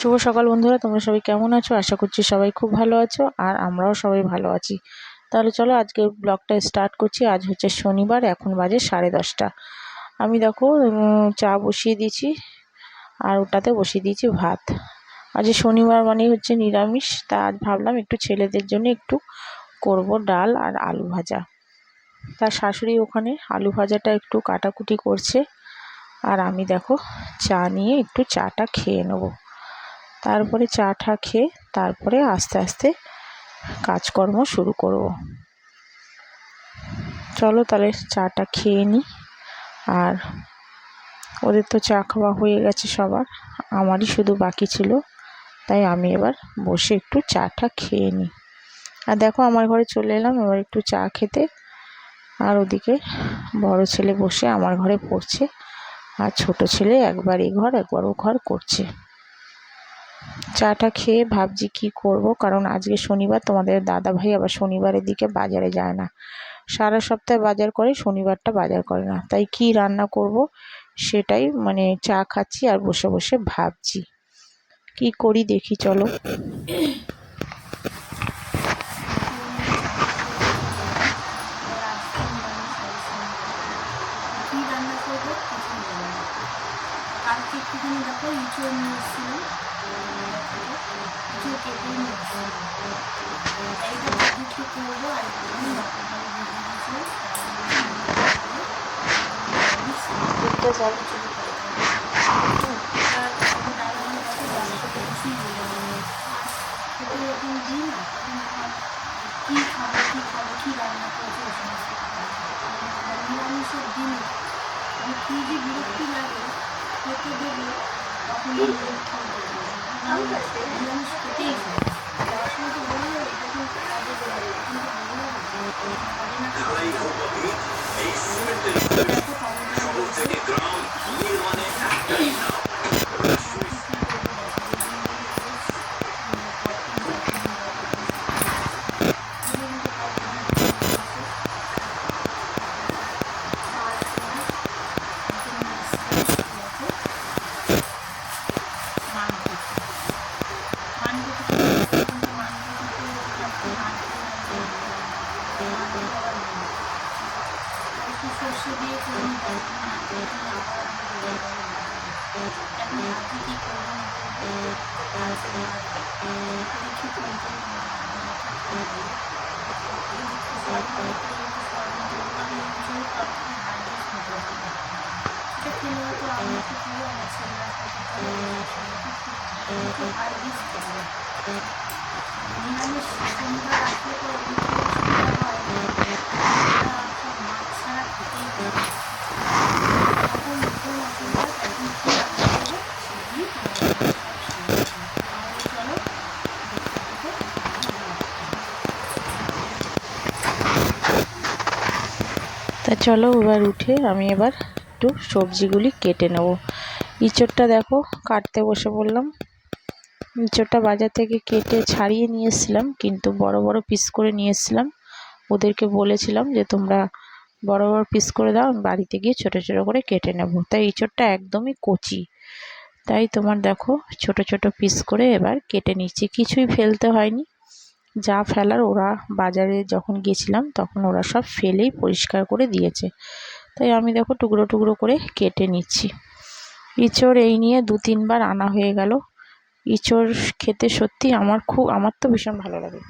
শুভ সকাল বন্ধুরা, তোমরা সবাই কেমন আছো? আশা করছি সবাই খুব ভালো আছো আর আমরাও সবাই ভালো আছি। তাহলে চলো আজকে ব্লগটা স্টার্ট করছি। আজ হচ্ছে শনিবার, এখন বাজে 10:30। আমি দেখো চা বসিয়ে দিয়েছি আর ওটাতে বসিয়ে দিয়েছি ভাত। আজ শনিবার মানেই হচ্ছে নিরামিষ, তা আজ ভাবলাম একটু ছেলেদের জন্য একটু করব ডাল আর আলু ভাজা। তার শাশুড়ি ওখানে আলু ভাজাটা একটু কাটাকুটি করছে আর আমি দেখো চা নিয়ে একটু চাটা খেয়ে নেবো। তারপরে চাটা খেয়ে তারপরে আস্তে আস্তে কাজকর্ম শুরু করব। চলো তাহলে চাটা খেয়ে নিই। আর ওদের তো চা খাওয়া হয়ে গেছে সবার, আমারই শুধু বাকি ছিল, তাই আমি এবার বসে একটু চাটা খেয়ে নিই। আর দেখো আমার ঘরে চলে এলাম এবার একটু চা খেতে। আর ওদিকে বড় ছেলে বসে আমার ঘরে পড়ছে আর ছোট ছেলে একবার এই ঘর একবার ও ঘর করছে। চাটা খেয়ে ভাবছি কি করব, কারণ আজকে শনিবার, তোমাদের দাদা ভাই আবার শনিবারের দিকে বাজারে যায় না, সারা সপ্তাহে বাজার করে, শনিবারটা বাজার করে না। তাই কি রান্না করব সেটাই চা খাচ্ছি আর বসে বসে ভাবছি কি করি, দেখি চলো। কালকে একটুখানি দেখো ইঁচড় নিয়ে এসেছিলাম, ইঁচড় কেটে নিয়ে এসেছিলাম, এইটা একটু করবো। আর একটুখানি যখন দিই না তখন কী খাবো কী খাবো কী রান্না করেছে এই সমস্ত নিরামিষের দিনে আমি কী যে বিরক্তি লাগে খেতে দেবে, তখন নিরামিষ খেতেই খাই। যাওয়ার সময় তো বলে যাবে তখন কাজে দেবে, তখন তো ভালো লাগে সর্ষে দিয়ে করুন। এখন ভাবছি কী করবো না করবো, দেখি কোনটা সেটা খেলে হয়তো আমি একটু প্রিয়, আমার ছেলেরা নিরামিষ শনিবার আসলে তো অসুবিধা হয়, সব মাছ ছাড়া খেতেই হবে। তখন নতুন অসুবিধা, তখন কী রান্না করবো সেটাই চলো। তা চলো এবার উঠে আমি এবার একটু সবজিগুলি কেটে নেব। ইঁচড়টা দেখো কাটতে বসে পড়লাম। ইঁচড়টা বাজার থেকে কেটে ছাড়িয়ে নিয়ে এসেছিলাম, কিন্তু বড় বড় পিস করে নিয়ে এসেছিলাম। ওদেরকে বলেছিলাম যে তোমরা বড় বড় পিস করে দাও, আমি বাড়িতে গিয়ে ছোট ছোট করে কেটে নেব। তাই ইঁচড়টা একদমই কচি, তাই তোমার দেখো ছোট ছোট পিস করে এবার কেটে নিচ্ছি। কিছুই ফেলতে হয়নি, যা ফেলার ওরা বাজারে যখন গেছিলাম তখন ওরা সব ফেলেই পরিষ্কার করে দিয়েছে। তাই আমি দেখো টুকরো টুকরো করে কেটে নিচ্ছি। ইঁচড় এই নিয়ে 2-3 বার আনা হয়ে গেল। ইঁচড় খেতে সত্যি আমার তো ভীষণ ভালো লাগে।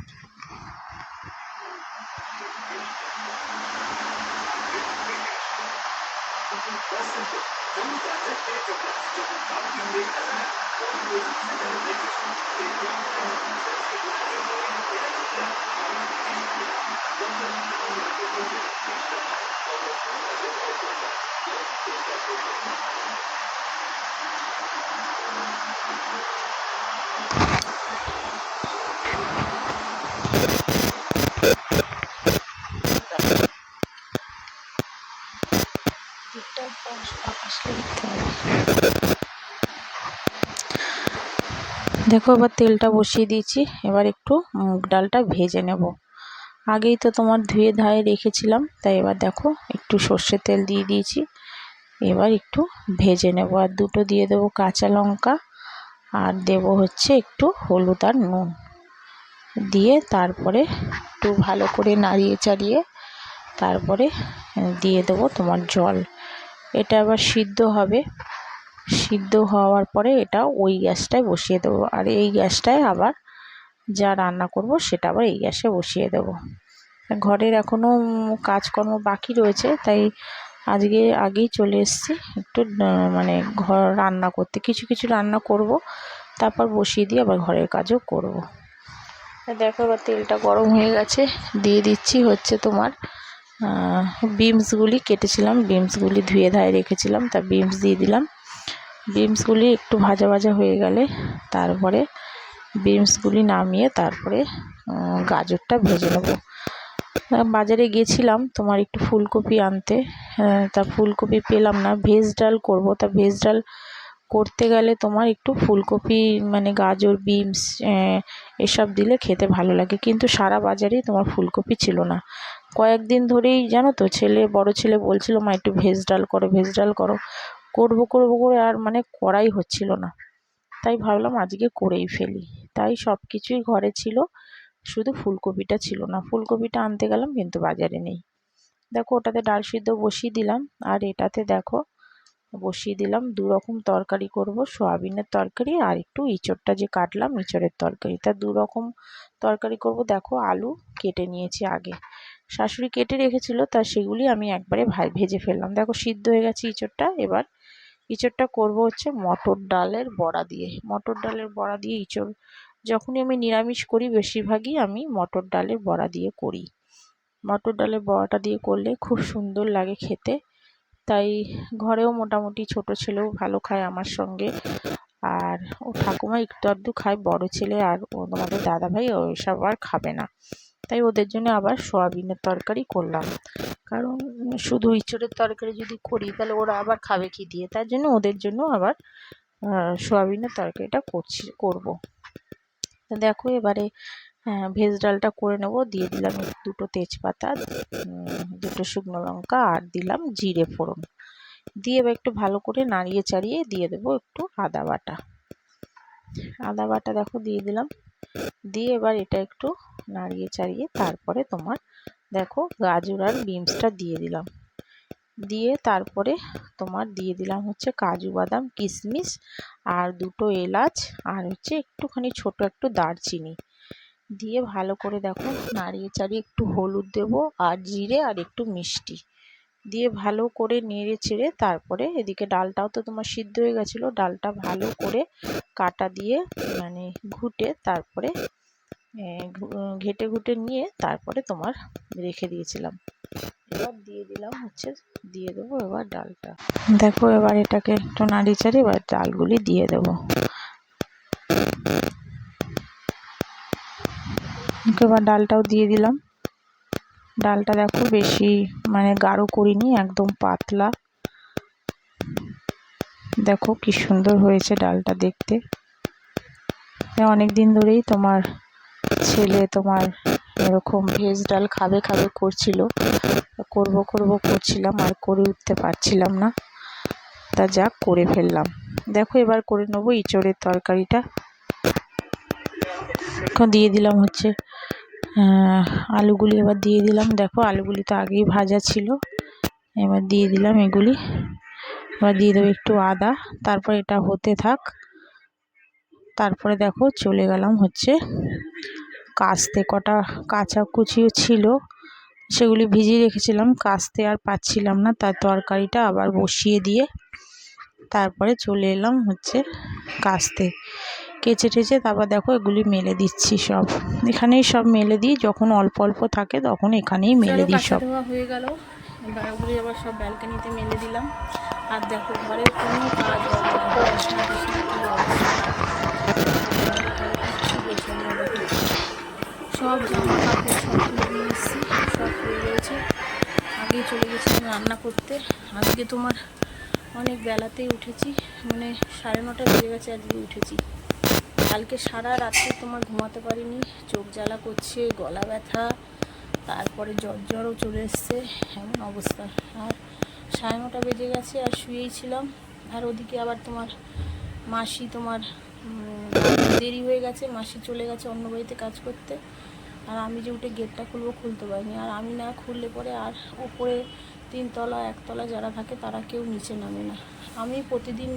দেখো এবার তেলটা বসিয়ে দিয়েছি, এবার একটু মুগ ডালটা ভেজে নেব। আগেই তো তোমার ধুয়ে ধায়ে রেখেছিলাম, তাই এবার দেখো একটু সর্ষের তেল দিয়ে দিয়েছি, এবার একটু ভেজে নেব। আর দুটো দিয়ে দেবো কাঁচা লঙ্কা আর দেব হচ্ছে একটু হলুদ আর নুন দিয়ে তারপরে একটু ভালো করে নাড়িয়ে চাড়িয়ে তারপরে দিয়ে দেবো তোমার জল। এটা আবার সিদ্ধ হবে, সিদ্ধ হওয়ার পরে এটা ওই গ্যাসটায় বসিয়ে দেবো। আর এই গ্যাসটায় আবার যা রান্না করব সেটা আবার এই গ্যাসে বসিয়ে দেবো। ঘরের এখনও কাজকর্ম বাকি রয়েছে, তাই আজকে আগেই চলে এসেছি একটু মানে ঘর রান্না করতে, কিছু কিছু রান্না করব, তারপর বসিয়ে দিয়ে আবার ঘরের কাজও করব। দেখো এবার তেলটা গরম হয়ে গেছে, দিয়ে দিচ্ছি হচ্ছে তোমার বিনসগুলি কেটেছিলাম, বিনসগুলি ধুয়ে ধায়ে রেখেছিলাম, তা বিনস দিয়ে দিলাম। বিনসগুলি একটু ভাজা ভাজা হয়ে গেলে তারপরে বিনসগুলি নামিয়ে তারপরে গাজরটা ভেজে নেব। বাজারে গেছিলাম তোমার একটু ফুলকপি আনতে, তা ফুলকপি পেলাম না, ভেজ ডাল করব। তা ভেজ ডাল করতে গেলে তোমার একটু ফুলকপি মানে গাজর বিনস এসব দিলে খেতে ভালো লাগে, কিন্তু সারা বাজারেই তোমার ফুলকপি ছিল না। কয়েকদিন ধরেই জানো তো বড় ছেলে বলছিল মা একটু ভেজ ডাল করো, ভেজ ডাল করো, করব করে আর মানে করাই হচ্ছিল না। তাই ভাবলাম আজকে করেই ফেলি, তাই সব কিছুই ঘরে ছিল, শুধু ফুলকপিটা ছিল না। ফুলকপিটা আনতে গেলাম কিন্তু বাজারে নেই। দেখো ওটাতে ডাল সিদ্ধ বসিয়ে দিলাম, আর এটাতে দেখো বসিয়ে দিলাম দু রকম তরকারি করব, সয়াবিনের তরকারি আর একটু ইঁচড়টা যে কাটলাম ইঁচড়ের তরকারি। তা দু রকম তরকারি করব। দেখো আলু কেটে নিয়েছি আগে, শাশুড়ি কেটে রেখেছিল, তা সেগুলি আমি একবারে ভেজে ফেললাম। দেখো সিদ্ধ হয়ে গেছে ইঁচড়টা। এবার ইঁচড়টা করব হচ্ছে মটর ডালের বড়া দিয়ে। মটর ডালের বড়া দিয়ে ইঁচড় যখনই আমি নিরামিষ করি বেশিরভাগই আমি মটর ডালের বড়া দিয়ে করি। মটর ডালের বড়াটা দিয়ে করলে খুব সুন্দর লাগে খেতে, তাই ঘরেও মোটামুটি ছোট ছেলেও ভালো খায় আমার সঙ্গে, আর ও ঠাকুমা একটু আধটু খায়, বড় ছেলে আর ও তোমাদের দাদাভাই ওইসব আর খাবে না, তাই ওদের জন্য আবার সয়াবিনের তরকারি করলাম। কারণ শুধু ইঁচড়ের তরকারি যদি করি তাহলে ওরা আবার খাবে কি দিয়ে, তার জন্য ওদের জন্য আবার সয়াবিনের তরকারিটা করব। দেখো এবারে ভেজ ডালটা করে নেব। দিয়ে দিলাম দুটো তেজপাতা, দুটো শুকনো লঙ্কা, আর দিলাম জিরে ফোড়ন দিয়ে এবার একটু ভালো করে নাড়িয়ে চাড়িয়ে দিয়ে দেবো একটু আদা বাটা। আদা বাটা দেখো দিয়ে দিলাম, দিয়ে এবার এটা একটু নাড়িয়ে চাড়িয়ে তারপরে তোমার দেখো গাজর আর বিনসটা দিয়ে দিলাম, দিয়ে তারপরে তোমার দিয়ে দিলাম হচ্ছে কাজু বাদাম কিশমিশ আর দুটো এলাচ আর হচ্ছে একটুখানি ছোট একটু দারচিনি দিয়ে ভালো করে দেখো নাড়িয়ে চাড়িয়ে একটু হলুদ দেবো আর জিরে আর একটু মিষ্টি দিয়ে ভালো করে নেড়ে চেড়ে তারপরে এদিকে ডালটাও তো তোমার সিদ্ধ হয়ে গেছিলো, ডালটা ভালো করে কাটা দিয়ে মানে ঘুটে তারপরে ঘেটে ঘুটে নিয়ে তারপরে তোমার রেখে দিয়েছিলাম। এবার দিয়ে দিলাম হচ্ছে দিয়ে দেবো এবার ডালটা। দেখো এবার এটাকে একটু নাড়িয়ে চাড়িয়ে এবার ডালগুলি দিয়ে দেবো। এবার ডালটাও দিয়ে দিলাম। ডালটা দেখো বেশি মানে গাঢ় করিনি, একদম পাতলা। দেখো কি সুন্দর হয়েছে ডালটা দেখতে। অনেক দিন ধরেই তোমার ছেলে তোমার এরকম ভেজ ডাল খাবে খাবে করছিল, করব করছিলাম আর করে উঠতে পারছিলাম না, তা যাক করে ফেললাম। দেখো এবার করে নেবো ইঁচড়ের তরকারিটা। এখন দিয়ে দিলাম হচ্ছে আলুগুলি, এবার দিয়ে দিলাম। দেখো আলুগুলি তো আগেই ভাজা ছিল, এবার দিয়ে দিলাম এগুলি। এবার দিয়ে দেবো একটু আদা, তারপর এটা হতে থাক। তারপরে দেখো চলে গেলাম হচ্ছে কাস্তে, কটা কাঁচা কুচিও ছিল সেগুলি ভিজিয়ে রেখেছিলাম, কাস্তে আর পাচ্ছিলাম না, তার তরকারিটা আবার বসিয়ে দিয়ে তারপরে চলে এলাম হচ্ছে কাস্তে কেচে টেচে। তারপর দেখো এগুলি মেলে দিচ্ছি, সব এখানেই সব মেলে দিই, যখন অল্প অল্প থাকে তখন এখানেই মেলে দিই সব। হয়ে গেল, এবার ওগুলি আবার সব ব্যালকনিতে মেলে দিলাম। আর দেখো ঘরের কোনো কাজ হবে না, সব জামা কাপড় সব তুলে নিয়ে এসেছি, সব হয়ে রয়েছে। আগেই চলে গেছিলাম রান্না করতে। আজকে তোমার অনেক বেলাতেই উঠেছি, মানে 9:30 বেজে গেছে আজকে উঠেছি। কালকে সারা রাত্রে তোমার ঘুমাতে পারিনি, চোখ জ্বালা করছে, গলা ব্যথা, তারপরে জ্বরও চলে এসছে, এমন অবস্থা। আর 9:30 বেজে গেছে আর শুয়েই ছিলাম। আর ওদিকে আবার তোমার মাসি তোমার দেরি হয়ে গেছে, মাসি চলে গেছে অন্য বাড়িতে কাজ করতে, আর আমি যে উঠে গেটটা খুলবো খুলতে পারিনি। আর আমি না খুললে পরে আর ওপরে 3তলা 1তলা যারা থাকে তারা কেউ নিচে নামে না। আমি প্রতিদিন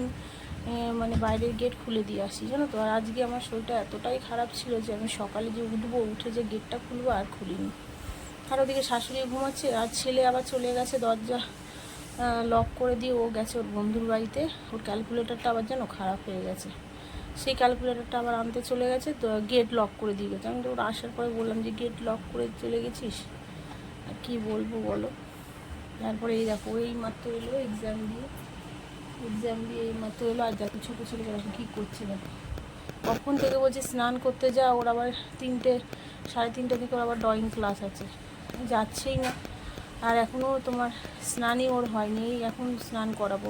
মানে বাইরের গেট খুলে দিয়ে আসি, জানো তো। আর আজকে আমার শরীরটা এতটাই খারাপ ছিল যে আমি সকালে যে উঠবো, উঠে যে গেটটা খুলবো আর খুলিনি। আর ওদিকে শাশুড়ি ঘুমাচ্ছে, আর ছেলে আবার চলে গেছে দরজা লক করে দিয়ে ও গেছে ওর বন্ধুর বাড়িতে। ওর ক্যালকুলেটরটা আবার যেন খারাপ হয়ে গেছে, সেই ক্যালকুলেটরটা আবার আনতে চলে গেছে, তো গেট লক করে দিয়ে গেছে। আমি তো ওর আসার পরে বললাম যে গেট লক করে চলে গেছিস, আর কী বলবো বলো। তারপরে এই দেখো এই মাত্র এলো এক্সাম দিয়ে এই মাত্র এলো। আর যাতে ছোটো ছেলেরা কী করছে দেখো, কখন থেকে বলছে স্নান করতে যা, ওর আবার 3টে 3:30 থেকে ওর আবার ড্রয়িং ক্লাস আছে, যাচ্ছেই না। আর এখনও তোমার স্নানই ওর হয়নি, এখন স্নান করাবো।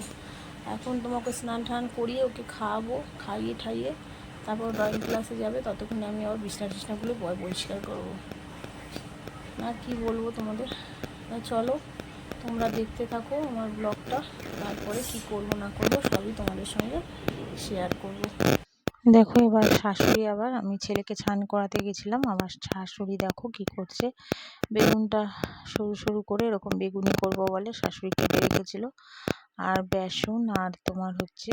এখন তোমাকে স্নান টান করিয়ে ওকে খাওয়াবো, খাইয়ে ঠাইয়ে তারপর ড্রয়িং ক্লাসে যাবে। ততক্ষণে আমি আবার বিছনাগুলো পরিষ্কার করবো। আর কি বলবো তোমাদের, চলো তোমরা দেখতে থাকো আমার ব্লগটা, তারপরে কি করব না করব সবই তোমাদের সঙ্গে শেয়ার করব। দেখো এবার শাশুড়ি, আবার আমি ছেলেকে স্নান করাতে গেছিলাম, আবার শাশুড়ি দেখো কি করছে। বেগুনটা সরু সরু করে এরকম বেগুনি করব বলে শাশুড়ি কেটে রেখেছিল। আর বেসন আর তোমার হচ্ছে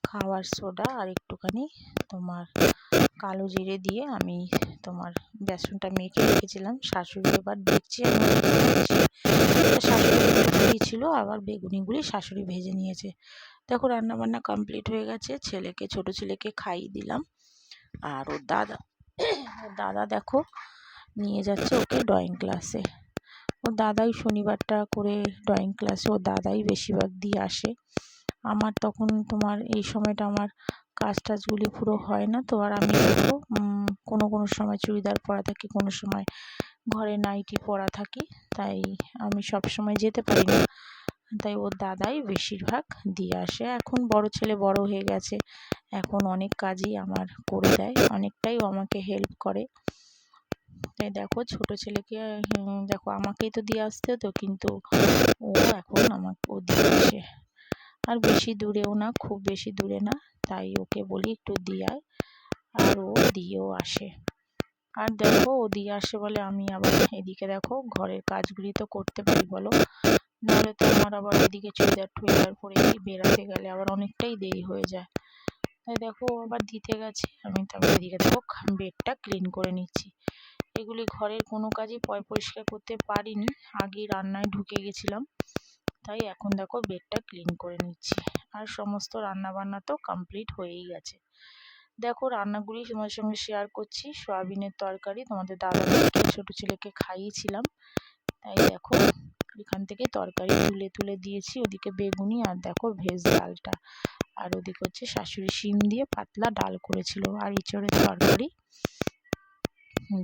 খাওয়ার সোডা আর একটুখানি তোমার কালো জিরে দিয়ে আমি তোমার বেসনটা মেখে রেখেছিলাম। শাশুড়ি এবার দেখছি আমি শাশুড়ি দিয়েছিল, আবার বেগুনিগুলি শাশুড়ি ভেজে নিয়েছে। দেখো রান্নাবান্না কমপ্লিট হয়ে গেছে, ছোটো ছেলেকে খাইয়ে দিলাম। আর ওর দাদা দেখো নিয়ে যাচ্ছে ওকে ড্রয়িং ক্লাসে। ওর দাদাই শনিবারটা করে ড্রয়িং ক্লাসে ওর দাদাই বেশিরভাগ দিয়ে আসে। আমার তখন তোমার এই সময়টা আমার কাজ টাজগুলি পুরো হয় না তো। আর আমি দেখো কোনো সময় চুড়িদার পরা থাকি, কোনো সময় ঘরে নাইটি পরা থাকি, তাই আমি সব সময় যেতে পারি না। তাই ওর দাদাই বেশিরভাগ দিয়ে আসে। এখন বড় ছেলে বড় হয়ে গেছে, এখন অনেক কাজই আমার করে দেয়, অনেকটাই ও আমাকে হেল্প করে। তাই দেখো ছোট ছেলেকে দেখো আমাকেই তো দিয়ে আসতে হতো, কিন্তু ও এখন ও দিয়ে আসে। আর বেশি দূরেও না, খুব বেশি দূরে না, তাই ওকে বলি একটু দিয়ে আয়, আর ও দিয়েও আসে। আর দেখো ও দিয়ে আসে বলে আমি আবার এদিকে দেখো ঘরের কাজগুলি তো করতে পারি বলো, নাহলে তো আমার আবার এদিকে চুড়িদার পরে বেরাতে গেলে আবার অনেকটাই দেরি হয়ে যায়। তাই দেখো আবার দিতে গেছে, আমি তারপর এদিকে দেখো বেডটা ক্লিন করে নিচ্ছি। এগুলি ঘরের কোনো কাজই পরিষ্কার করতে পারিনি, আগেই রান্নায় ঢুকে গেছিলাম, তাই এখন দেখো বেডটা ক্লিন করে নিচ্ছি। আর সমস্ত রান্না বান্না তো কমপ্লিট হয়েই গেছে। দেখো রান্নাগুলি তোমাদের সঙ্গে শেয়ার করছি। সয়াবিনের তরকারি তোমাদের দাদাকে ছোট ছেলেকে খাইয়েছিলাম, তাই দেখো এখান থেকে তরকারি তুলে দিয়েছি। ওদিকে বেগুনি, আর দেখো ভেজ ডালটা, আর ওদিকে হচ্ছে শাশুড়ি শিম দিয়ে পাতলা ডাল করেছিল, আর ইঁচড়ের তরকারি।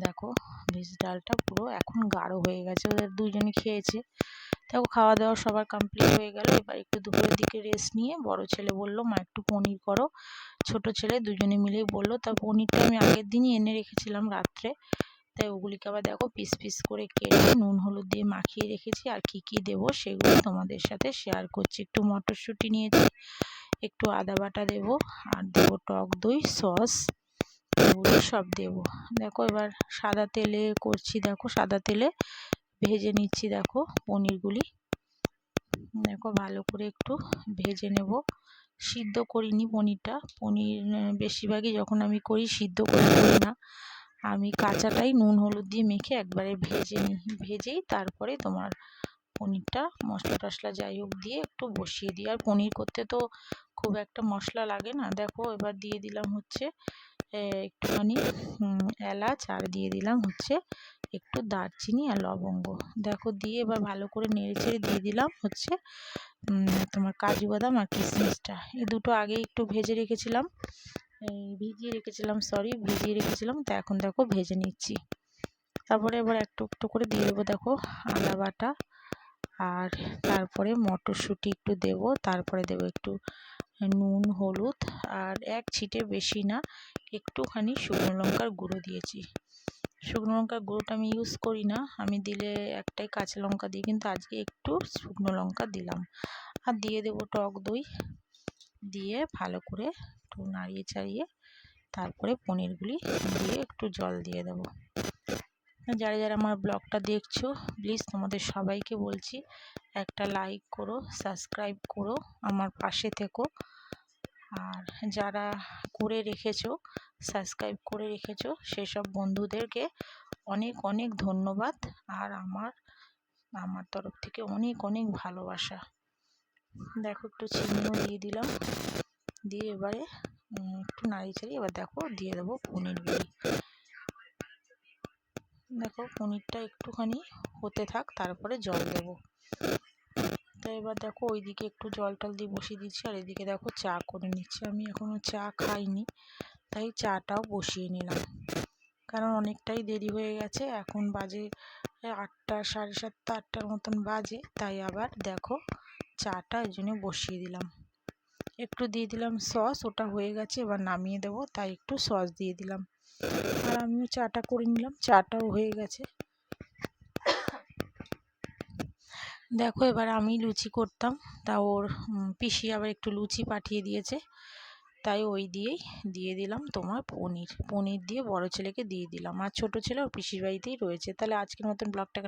দেখো ভেজ ডালটা পুরো এখন গাঢ় হয়ে গেছে, ওদের দুজনে খেয়েছে। দেখো খাওয়া দাওয়া সবার কমপ্লিট হয়ে গেল। এবার একটু দুপুরের দিকে রেস্ট নিয়ে বড় ছেলে বলল মা একটু পনির করো, ছোট ছেলে দুজনে মিলেই বললো। তা পনিরটা আমি আগের দিনই এনে রেখেছিলাম রাত্রে, তাই ওগুলিকে আবার দেখো পিস পিস করে কেটে নুন হলুদ দিয়ে মাখিয়ে রেখেছি। আর কি কি দেবো সেগুলো তোমাদের সাথে শেয়ার করছি। একটু মটরশুঁটি নিয়েছি, একটু আদা বাটা দেবো, আর দেবো টক দই, সস, এগুলো সব দেবো। দেখো এবার সাদা তেলে করছি, দেখো সাদা তেলে ভেজে নিচ্ছি। দেখো পনিরগুলি দেখো ভালো করে একটু ভেজে নেব। সিদ্ধ করিনি পনিরটা, পনির বেশিরভাগই যখন আমি করি সিদ্ধ করে করি না, আমি কাঁচাটাই নুন হলুদ দিয়ে মেখে একবারে ভেজে নিই, ভেজেই তারপরে তোমার পনিরটা মশলা টশলা যাই হোক দিয়ে একটু বসিয়ে দিই। আর পনির করতে তো খুব একটা মশলা লাগে না। দেখো এবার দিয়ে দিলাম হচ্ছে একটুখানি এলাচ, আর দিয়ে দিলাম হচ্ছে একটু দারচিনি আর লবঙ্গ। দেখো দিয়ে এবার ভালো করে নেড়ে চেড়ে দিয়ে দিলাম হচ্ছে তোমার কাজু বাদাম আর কিশমিশটা। এই দুটো আগে একটু ভিজিয়ে রেখেছিলাম, তা এখন দেখো ভেজে নিচ্ছি। তারপরে এবার একটু একটু করে দিয়ে দেবো দেখো আদা বাটা, আর তারপরে মটরশুঁটি একটু দেবো, তারপরে দেবো একটু নুন হলুদ, আর এক ছিটে বেশি না একটুখানি শুকনো লঙ্কার গুঁড়ো দিয়েছি। শুকনো লঙ্কার গুঁড়োটা আমি ইউজ করি না, আমি দিলে একটাই কাঁচা লঙ্কা দিই, কিন্তু আজকে একটু শুকনো লঙ্কা দিলাম। আর দিয়ে দেবো টক দই, দিয়ে ভালো করে একটু নাড়িয়ে চাড়িয়ে তারপরে পনিরগুলি দিয়ে একটু জল দিয়ে দেবো। যারা যারা আমার ব্লগটা দেখছো প্লিজ তোমাদের সবাইকে বলছি একটা লাইক করো, সাবস্ক্রাইব করো, আমার পাশে থেকো। আর যারা করে রেখেছো, সাবস্ক্রাইব করে রেখেছো, সেসব বন্ধুদেরকে অনেক অনেক ধন্যবাদ। আর আমার তরফ থেকে অনেক অনেক ভালোবাসা। দেখো একটু চিনিও দিয়ে দিলাম, দিয়ে এবারে একটু নাড়িয়ে চাড়িয়ে এবার দেখো দিয়ে দেবো পনিরগুলি। দেখো পনিরটা একটুখানি হতে থাক, তারপরে জল দেবো। তো এবার দেখো ওইদিকে একটু জল টল দিয়ে বসিয়ে দিচ্ছি, আর এদিকে দেখো চা করে নিচ্ছি। আমি এখনও চা খাইনি, তাই চাটাও বসিয়ে নিলাম, কারণ অনেকটাই দেরি হয়ে গেছে। এখন বাজে 8টা, 7:30, 8টার মতন বাজে। তাই আবার দেখো চাটা এই জন্য বসিয়ে দিলাম। একটু দিয়ে দিলাম সস, ওটা হয়ে গেছে, এবার নামিয়ে দেবো, তাই একটু সস দিয়ে দিলাম। আর আমিও চাটা করে নিলাম, চাটাও হয়ে গেছে। দেখো এবার আমি লুচি করতাম, তা ওর পিসি আবার একটু লুচি পাঠিয়ে দিয়েছে, তাই ওই দিয়েই দিয়ে দিলাম তোমার পনির দিয়ে বড় ছেলেকে দিয়ে দিলাম। আর ছোট ছেলে ওর পিসির বাড়িতেই রয়েছে। তাহলে আজকের মতন ব্লগটা